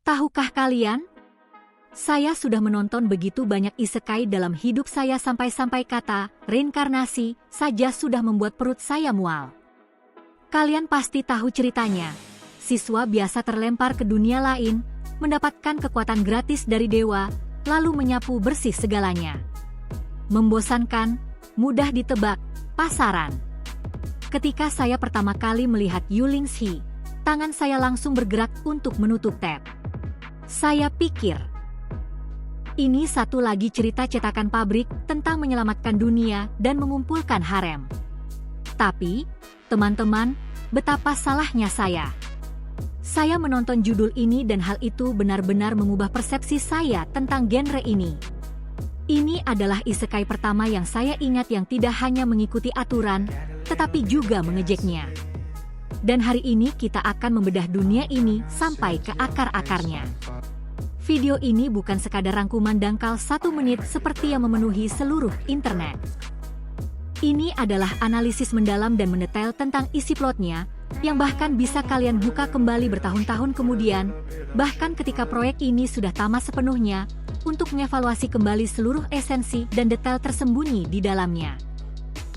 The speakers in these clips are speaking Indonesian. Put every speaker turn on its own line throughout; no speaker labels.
Tahukah kalian? Saya sudah menonton begitu banyak isekai dalam hidup saya sampai-sampai kata reinkarnasi saja sudah membuat perut saya mual. Kalian pasti tahu ceritanya. Siswa biasa terlempar ke dunia lain, mendapatkan kekuatan gratis dari dewa, lalu menyapu bersih segalanya. Membosankan, mudah ditebak, pasaran. Ketika saya pertama kali melihat Yulingshi, tangan saya langsung bergerak untuk menutup tab. Saya pikir, ini satu lagi cerita cetakan pabrik tentang menyelamatkan dunia dan mengumpulkan harem. Tapi, teman-teman, betapa salahnya saya. Saya menonton judul ini dan hal itu benar-benar mengubah persepsi saya tentang genre ini. Ini adalah isekai pertama yang saya ingat yang tidak hanya mengikuti aturan, tetapi juga mengejeknya. Dan hari ini kita akan membedah dunia ini sampai ke akar-akarnya. Video ini bukan sekadar rangkuman dangkal 1 menit seperti yang memenuhi seluruh internet. Ini adalah analisis mendalam dan mendetail tentang isi plotnya, yang bahkan bisa kalian buka kembali bertahun-tahun kemudian, bahkan ketika proyek ini sudah tamat sepenuhnya, untuk mengevaluasi kembali seluruh esensi dan detail tersembunyi di dalamnya.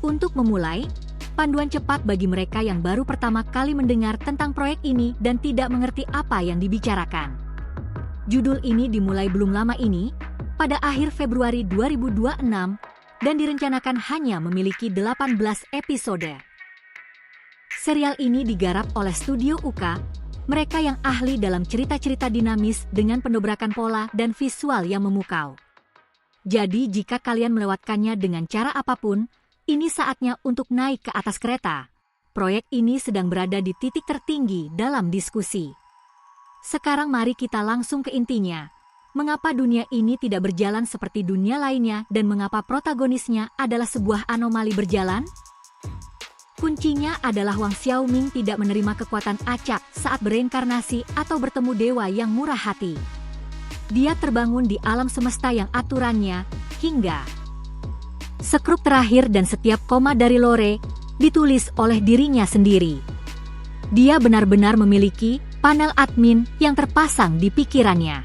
Untuk memulai, panduan cepat bagi mereka yang baru pertama kali mendengar tentang proyek ini dan tidak mengerti apa yang dibicarakan. Judul ini dimulai belum lama ini, pada akhir Februari 2026, dan direncanakan hanya memiliki 18 episode. Serial ini digarap oleh Studio UK, mereka yang ahli dalam cerita-cerita dinamis dengan pendobrakan pola dan visual yang memukau. Jadi jika kalian melewatkannya dengan cara apapun, ini saatnya untuk naik ke atas kereta. Proyek ini sedang berada di titik tertinggi dalam diskusi. Sekarang mari kita langsung ke intinya. Mengapa dunia ini tidak berjalan seperti dunia lainnya dan mengapa protagonisnya adalah sebuah anomali berjalan? Kuncinya adalah Wang Xiaoming tidak menerima kekuatan acak saat bereinkarnasi atau bertemu dewa yang murah hati. Dia terbangun di alam semesta yang aturannya, hingga skrup terakhir dan setiap koma dari lore ditulis oleh dirinya sendiri. Dia benar-benar memiliki panel admin yang terpasang di pikirannya.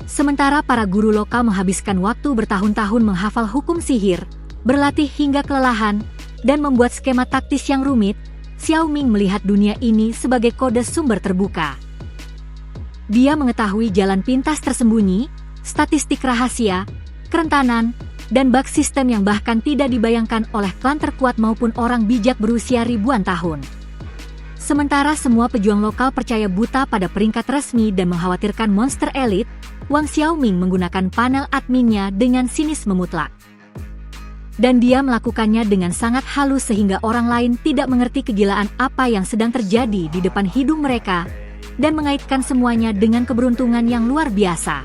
Sementara para guru lokal menghabiskan waktu bertahun-tahun menghafal hukum sihir, berlatih hingga kelelahan, dan membuat skema taktis yang rumit, Xiaoming melihat dunia ini sebagai kode sumber terbuka. Dia mengetahui jalan pintas tersembunyi, statistik rahasia, kerentanan, dan bug sistem yang bahkan tidak dibayangkan oleh klan terkuat maupun orang bijak berusia ribuan tahun. Sementara semua pejuang lokal percaya buta pada peringkat resmi dan mengkhawatirkan monster elit, Wang Xiaoming menggunakan panel adminnya dengan sinisme mutlak. Dan dia melakukannya dengan sangat halus sehingga orang lain tidak mengerti kegilaan apa yang sedang terjadi di depan hidung mereka, dan mengaitkan semuanya dengan keberuntungan yang luar biasa.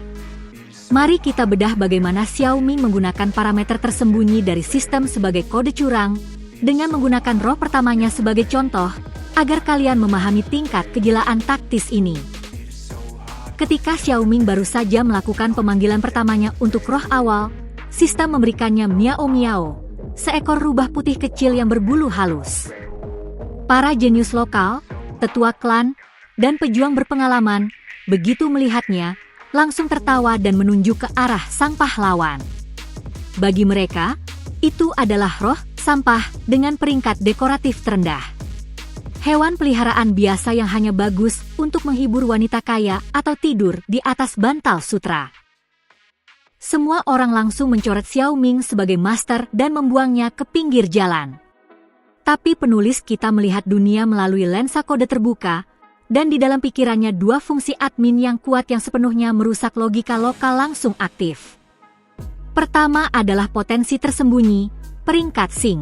Mari kita bedah bagaimana Xiaoming menggunakan parameter tersembunyi dari sistem sebagai kode curang, dengan menggunakan roh pertamanya sebagai contoh, agar kalian memahami tingkat kegilaan taktis ini. Ketika Xiaoming baru saja melakukan pemanggilan pertamanya untuk roh awal, sistem memberikannya Miao Miao, seekor rubah putih kecil yang berbulu halus. Para jenius lokal, tetua klan, dan pejuang berpengalaman, begitu melihatnya, langsung tertawa dan menunjuk ke arah sang pahlawan. Bagi mereka, itu adalah roh sampah dengan peringkat dekoratif terendah. Hewan peliharaan biasa yang hanya bagus untuk menghibur wanita kaya atau tidur di atas bantal sutra. Semua orang langsung mencoret Xiaoming sebagai master dan membuangnya ke pinggir jalan. Tapi penulis kita melihat dunia melalui lensa kode terbuka, dan di dalam pikirannya dua fungsi admin yang kuat yang sepenuhnya merusak logika lokal langsung aktif. Pertama adalah potensi tersembunyi, peringkat Xing.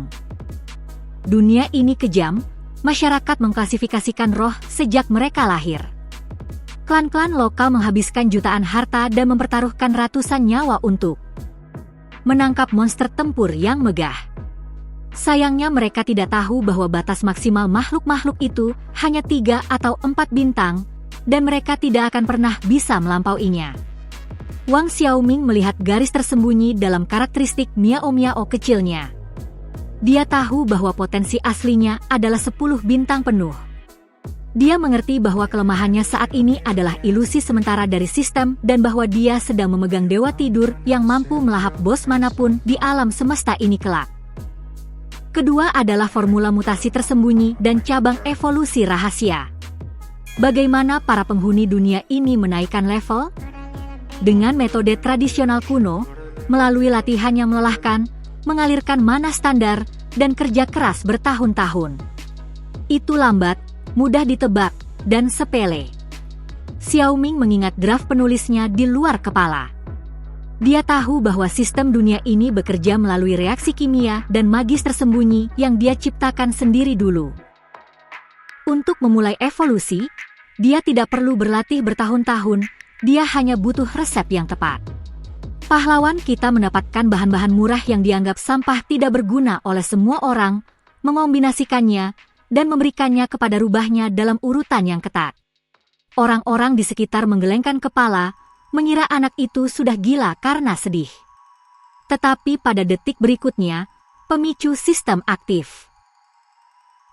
Dunia ini kejam. Masyarakat mengklasifikasikan roh sejak mereka lahir. Klan-klan lokal menghabiskan jutaan harta dan mempertaruhkan ratusan nyawa untuk menangkap monster tempur yang megah. Sayangnya mereka tidak tahu bahwa batas maksimal makhluk-makhluk itu hanya 3 atau 4 bintang, dan mereka tidak akan pernah bisa melampauinya. Wang Xiaoming melihat garis tersembunyi dalam karakteristik Miao Miao kecilnya. Dia tahu bahwa potensi aslinya adalah 10 bintang penuh. Dia mengerti bahwa kelemahannya saat ini adalah ilusi sementara dari sistem dan bahwa dia sedang memegang dewa tidur yang mampu melahap bos manapun di alam semesta ini kelak. Kedua adalah formula mutasi tersembunyi dan cabang evolusi rahasia. Bagaimana para penghuni dunia ini menaikkan level? Dengan metode tradisional kuno, melalui latihan yang melelahkan, mengalirkan mana standar, dan kerja keras bertahun-tahun. Itu lambat, mudah ditebak, dan sepele. Xiaoming mengingat draft penulisnya di luar kepala. Dia tahu bahwa sistem dunia ini bekerja melalui reaksi kimia dan magis tersembunyi yang dia ciptakan sendiri dulu. Untuk memulai evolusi, dia tidak perlu berlatih bertahun-tahun, dia hanya butuh resep yang tepat. Pahlawan kita mendapatkan bahan-bahan murah yang dianggap sampah tidak berguna oleh semua orang, mengombinasikannya, dan memberikannya kepada rubahnya dalam urutan yang ketat. Orang-orang di sekitar menggelengkan kepala, mengira anak itu sudah gila karena sedih. Tetapi pada detik berikutnya, pemicu sistem aktif.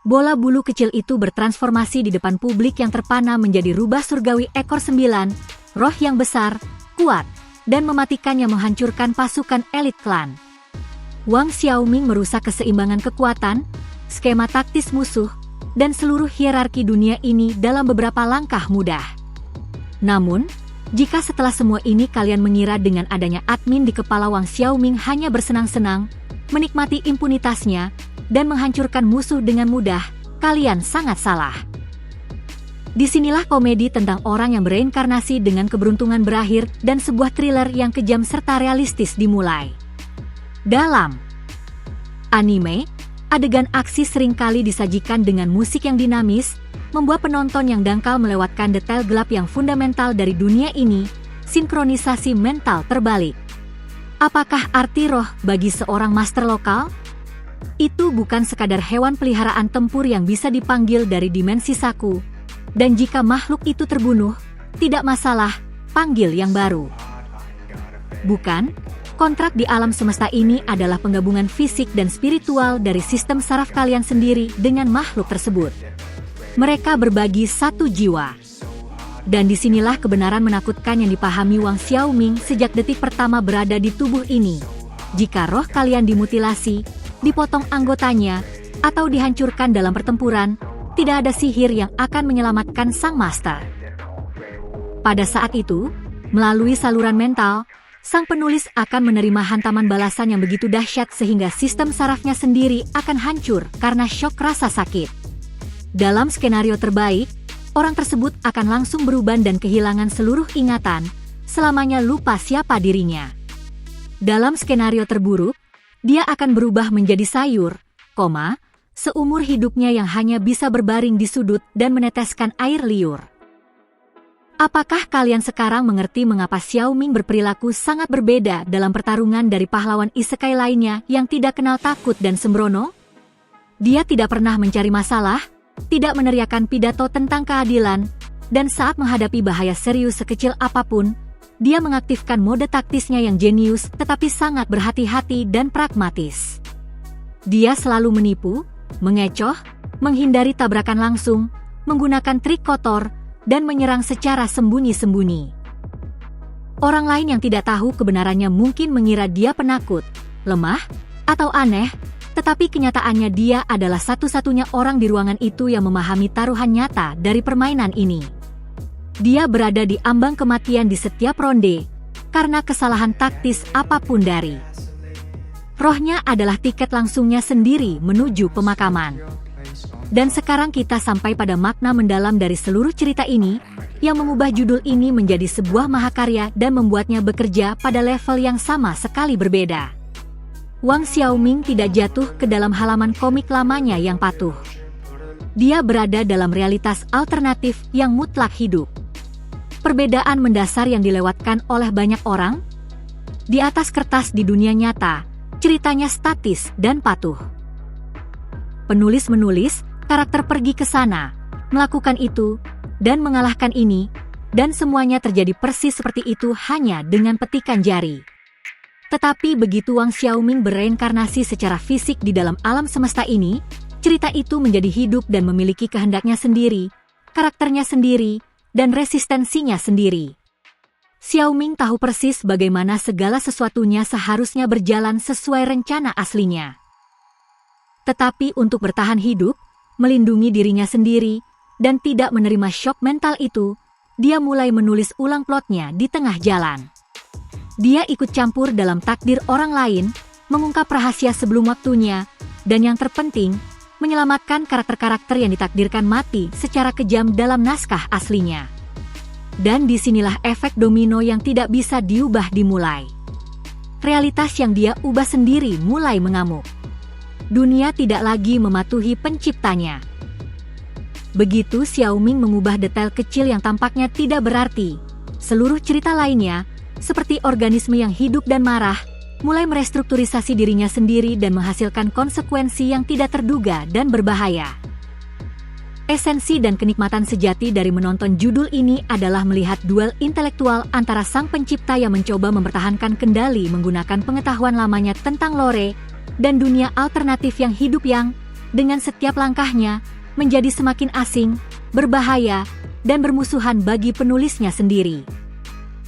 Bola bulu kecil itu bertransformasi di depan publik yang terpana menjadi rubah surgawi ekor 9, roh yang besar, kuat, dan mematikannya menghancurkan pasukan elit klan. Wang Xiaoming merusak keseimbangan kekuatan, skema taktis musuh, dan seluruh hierarki dunia ini dalam beberapa langkah mudah. Namun, jika setelah semua ini kalian mengira dengan adanya admin di kepala Wang Xiaoming hanya bersenang-senang, menikmati impunitasnya, dan menghancurkan musuh dengan mudah, kalian sangat salah. Disinilah komedi tentang orang yang bereinkarnasi dengan keberuntungan berakhir dan sebuah thriller yang kejam serta realistis dimulai. Dalam anime, adegan aksi seringkali disajikan dengan musik yang dinamis, membuat penonton yang dangkal melewatkan detail gelap yang fundamental dari dunia ini, sinkronisasi mental terbalik. Apakah arti roh bagi seorang master lokal? Itu bukan sekadar hewan peliharaan tempur yang bisa dipanggil dari dimensi saku. Dan jika makhluk itu terbunuh, tidak masalah, panggil yang baru. Bukan, kontrak di alam semesta ini adalah penggabungan fisik dan spiritual dari sistem saraf kalian sendiri dengan makhluk tersebut. Mereka berbagi satu jiwa. Dan disinilah kebenaran menakutkan yang dipahami Wang Xiaoming sejak detik pertama berada di tubuh ini. Jika roh kalian dimutilasi, dipotong anggotanya, atau dihancurkan dalam pertempuran, tidak ada sihir yang akan menyelamatkan sang master. Pada saat itu, melalui saluran mental, sang penulis akan menerima hantaman balasan yang begitu dahsyat sehingga sistem sarafnya sendiri akan hancur karena syok rasa sakit. Dalam skenario terbaik, orang tersebut akan langsung beruban dan kehilangan seluruh ingatan, selamanya lupa siapa dirinya. Dalam skenario terburuk, dia akan berubah menjadi sayur, seumur hidupnya yang hanya bisa berbaring di sudut dan meneteskan air liur. Apakah kalian sekarang mengerti mengapa Xiaoming berperilaku sangat berbeda dalam pertarungan dari pahlawan isekai lainnya yang tidak kenal takut dan sembrono? Dia tidak pernah mencari masalah, tidak meneriakkan pidato tentang keadilan, dan saat menghadapi bahaya serius sekecil apapun, dia mengaktifkan mode taktisnya yang jenius tetapi sangat berhati-hati dan pragmatis. Dia selalu menipu, mengecoh, menghindari tabrakan langsung, menggunakan trik kotor, dan menyerang secara sembunyi-sembunyi. Orang lain yang tidak tahu kebenarannya mungkin mengira dia penakut, lemah, atau aneh, tetapi kenyataannya dia adalah satu-satunya orang di ruangan itu yang memahami taruhan nyata dari permainan ini. Dia berada di ambang kematian di setiap ronde, karena kesalahan taktis apapun dari rohnya adalah tiket langsungnya sendiri menuju pemakaman. Dan sekarang kita sampai pada makna mendalam dari seluruh cerita ini, yang mengubah judul ini menjadi sebuah mahakarya dan membuatnya bekerja pada level yang sama sekali berbeda. Wang Xiaoming tidak jatuh ke dalam halaman komik lamanya yang patuh. Dia berada dalam realitas alternatif yang mutlak hidup. Perbedaan mendasar yang dilewatkan oleh banyak orang. Di atas kertas di dunia nyata, ceritanya statis dan patuh. Penulis menulis, karakter pergi ke sana, melakukan itu, dan mengalahkan ini, dan semuanya terjadi persis seperti itu hanya dengan petikan jari. Tetapi begitu Wang Xiaoming bereinkarnasi secara fisik di dalam alam semesta ini, cerita itu menjadi hidup dan memiliki kehendaknya sendiri, karakternya sendiri, dan resistensinya sendiri. Xiaoming tahu persis bagaimana segala sesuatunya seharusnya berjalan sesuai rencana aslinya. Tetapi untuk bertahan hidup, melindungi dirinya sendiri, dan tidak menerima shock mental itu, dia mulai menulis ulang plotnya di tengah jalan. Dia ikut campur dalam takdir orang lain, mengungkap rahasia sebelum waktunya, dan yang terpenting, menyelamatkan karakter-karakter yang ditakdirkan mati secara kejam dalam naskah aslinya. Dan disinilah efek domino yang tidak bisa diubah dimulai. Realitas yang dia ubah sendiri mulai mengamuk. Dunia tidak lagi mematuhi penciptanya. Begitu Xiaoming mengubah detail kecil yang tampaknya tidak berarti, seluruh cerita lainnya, seperti organisme yang hidup dan marah, mulai merestrukturisasi dirinya sendiri dan menghasilkan konsekuensi yang tidak terduga dan berbahaya. Esensi dan kenikmatan sejati dari menonton judul ini adalah melihat duel intelektual antara sang pencipta yang mencoba mempertahankan kendali menggunakan pengetahuan lamanya tentang lore, dan dunia alternatif yang hidup yang, dengan setiap langkahnya, menjadi semakin asing, berbahaya, dan bermusuhan bagi penulisnya sendiri.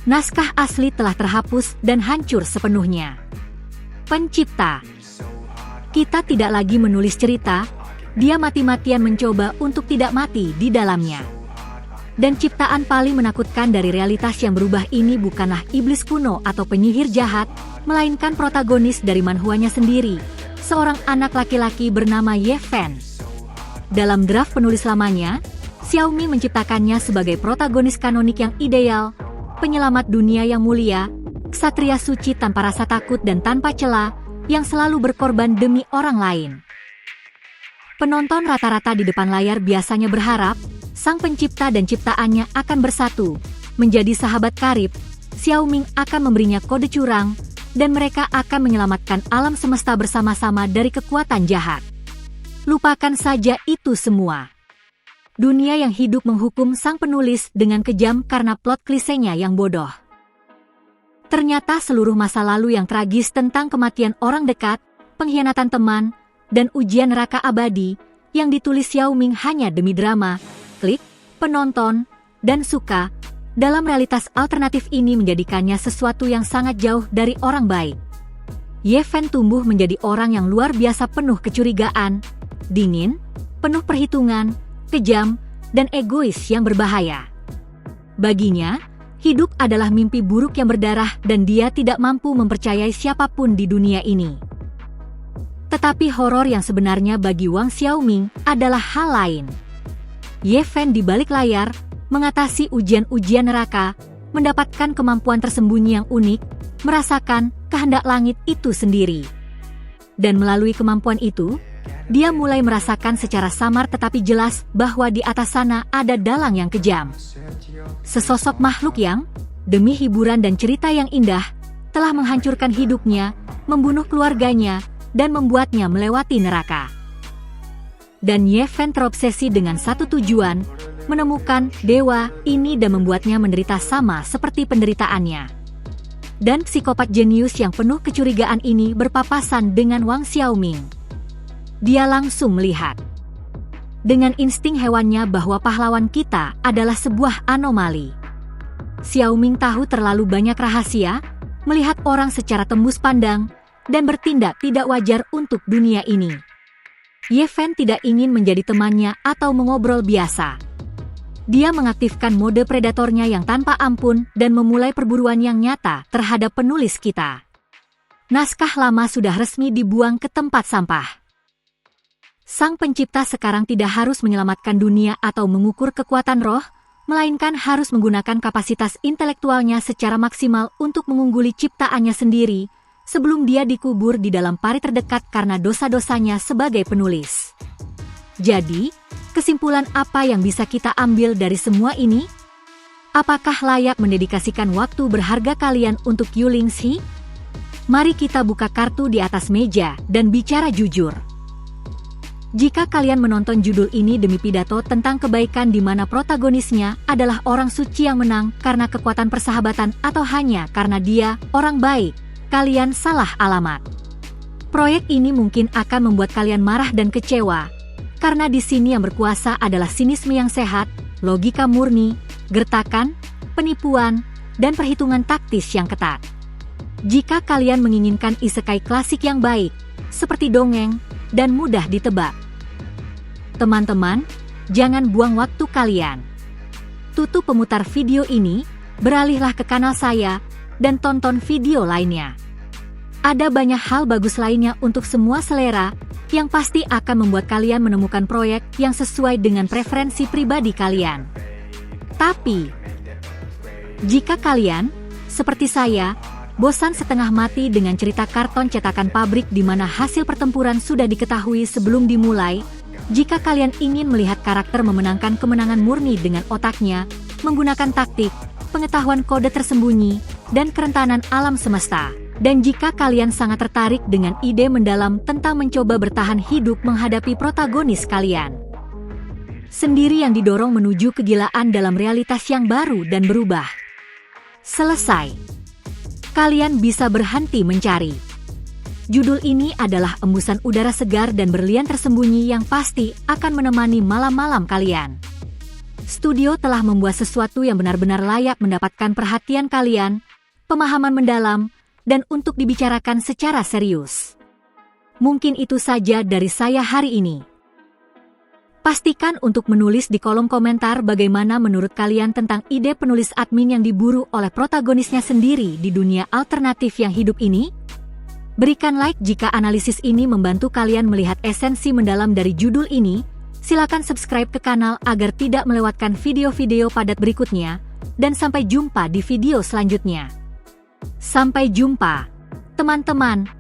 Naskah asli telah terhapus dan hancur sepenuhnya. Pencipta. Kita tidak lagi menulis cerita, dia mati-matian mencoba untuk tidak mati di dalamnya. Dan ciptaan paling menakutkan dari realitas yang berubah ini bukanlah iblis kuno atau penyihir jahat, melainkan protagonis dari manhwanya sendiri, seorang anak laki-laki bernama Ye Fan. Dalam draft penulis lamanya, Xiaoming menciptakannya sebagai protagonis kanonik yang ideal, penyelamat dunia yang mulia, ksatria suci tanpa rasa takut dan tanpa celah, yang selalu berkorban demi orang lain. Penonton rata-rata di depan layar biasanya berharap, sang pencipta dan ciptaannya akan bersatu, menjadi sahabat karib, Xiaoming akan memberinya kode curang, dan mereka akan menyelamatkan alam semesta bersama-sama dari kekuatan jahat. Lupakan saja itu semua. Dunia yang hidup menghukum sang penulis dengan kejam karena plot klisenya yang bodoh. Ternyata seluruh masa lalu yang tragis tentang kematian orang dekat, pengkhianatan teman, dan ujian neraka abadi, yang ditulis Xiaoming hanya demi drama, klik, penonton, dan suka, dalam realitas alternatif ini menjadikannya sesuatu yang sangat jauh dari orang baik. Ye Fan tumbuh menjadi orang yang luar biasa penuh kecurigaan, dingin, penuh perhitungan, kejam, dan egois yang berbahaya. Baginya, hidup adalah mimpi buruk yang berdarah dan dia tidak mampu mempercayai siapapun di dunia ini. Tetapi horor yang sebenarnya bagi Wang Xiaoming adalah hal lain. Ye Fan di balik layar, mengatasi ujian-ujian neraka, mendapatkan kemampuan tersembunyi yang unik, merasakan kehendak langit itu sendiri. Dan melalui kemampuan itu, dia mulai merasakan secara samar tetapi jelas bahwa di atas sana ada dalang yang kejam. Sesosok makhluk yang, demi hiburan dan cerita yang indah, telah menghancurkan hidupnya, membunuh keluarganya, dan membuatnya melewati neraka. Dan Ye Fan terobsesi dengan satu tujuan, menemukan dewa ini dan membuatnya menderita sama seperti penderitaannya. Dan psikopat jenius yang penuh kecurigaan ini berpapasan dengan Wang Xiaoming. Dia langsung melihat dengan insting hewannya bahwa pahlawan kita adalah sebuah anomali. Xiaoming tahu terlalu banyak rahasia, melihat orang secara tembus pandang, dan bertindak tidak wajar untuk dunia ini. Ye Fan tidak ingin menjadi temannya atau mengobrol biasa. Dia mengaktifkan mode predatornya yang tanpa ampun dan memulai perburuan yang nyata terhadap penulis kita. Naskah lama sudah resmi dibuang ke tempat sampah. Sang pencipta sekarang tidak harus menyelamatkan dunia atau mengukur kekuatan roh, melainkan harus menggunakan kapasitas intelektualnya secara maksimal untuk mengungguli ciptaannya sendiri, sebelum dia dikubur di dalam parit terdekat karena dosa-dosanya sebagai penulis. Jadi, kesimpulan apa yang bisa kita ambil dari semua ini? Apakah layak mendedikasikan waktu berharga kalian untuk Yulingxi? Mari kita buka kartu di atas meja dan bicara jujur. Jika kalian menonton judul ini demi pidato tentang kebaikan di mana protagonisnya adalah orang suci yang menang karena kekuatan persahabatan atau hanya karena dia orang baik, kalian salah alamat. Proyek ini mungkin akan membuat kalian marah dan kecewa, karena di sini yang berkuasa adalah sinisme yang sehat, logika murni, gertakan, penipuan, dan perhitungan taktis yang ketat. Jika kalian menginginkan isekai klasik yang baik, seperti dongeng, dan mudah ditebak, teman-teman, jangan buang waktu kalian. Tutup pemutar video ini, beralihlah ke kanal saya, dan tonton video lainnya. Ada banyak hal bagus lainnya untuk semua selera, yang pasti akan membuat kalian menemukan proyek yang sesuai dengan preferensi pribadi kalian. Tapi, jika kalian, seperti saya, bosan setengah mati dengan cerita karton cetakan pabrik di mana hasil pertempuran sudah diketahui sebelum dimulai, jika kalian ingin melihat karakter memenangkan kemenangan murni dengan otaknya, menggunakan taktik, pengetahuan kode tersembunyi, dan kerentanan alam semesta, dan jika kalian sangat tertarik dengan ide mendalam tentang mencoba bertahan hidup menghadapi protagonis kalian sendiri yang didorong menuju kegilaan dalam realitas yang baru dan berubah, selesai. Kalian bisa berhenti mencari. Judul ini adalah embusan udara segar dan berlian tersembunyi yang pasti akan menemani malam-malam kalian. Studio telah membuat sesuatu yang benar-benar layak mendapatkan perhatian kalian, pemahaman mendalam, dan untuk dibicarakan secara serius. Mungkin itu saja dari saya hari ini. Pastikan untuk menulis di kolom komentar bagaimana menurut kalian tentang ide penulis admin yang diburu oleh protagonisnya sendiri di dunia alternatif yang hidup ini. Berikan like jika analisis ini membantu kalian melihat esensi mendalam dari judul ini. Silakan subscribe ke kanal agar tidak melewatkan video-video padat berikutnya. Dan sampai jumpa di video selanjutnya. Sampai jumpa, teman-teman.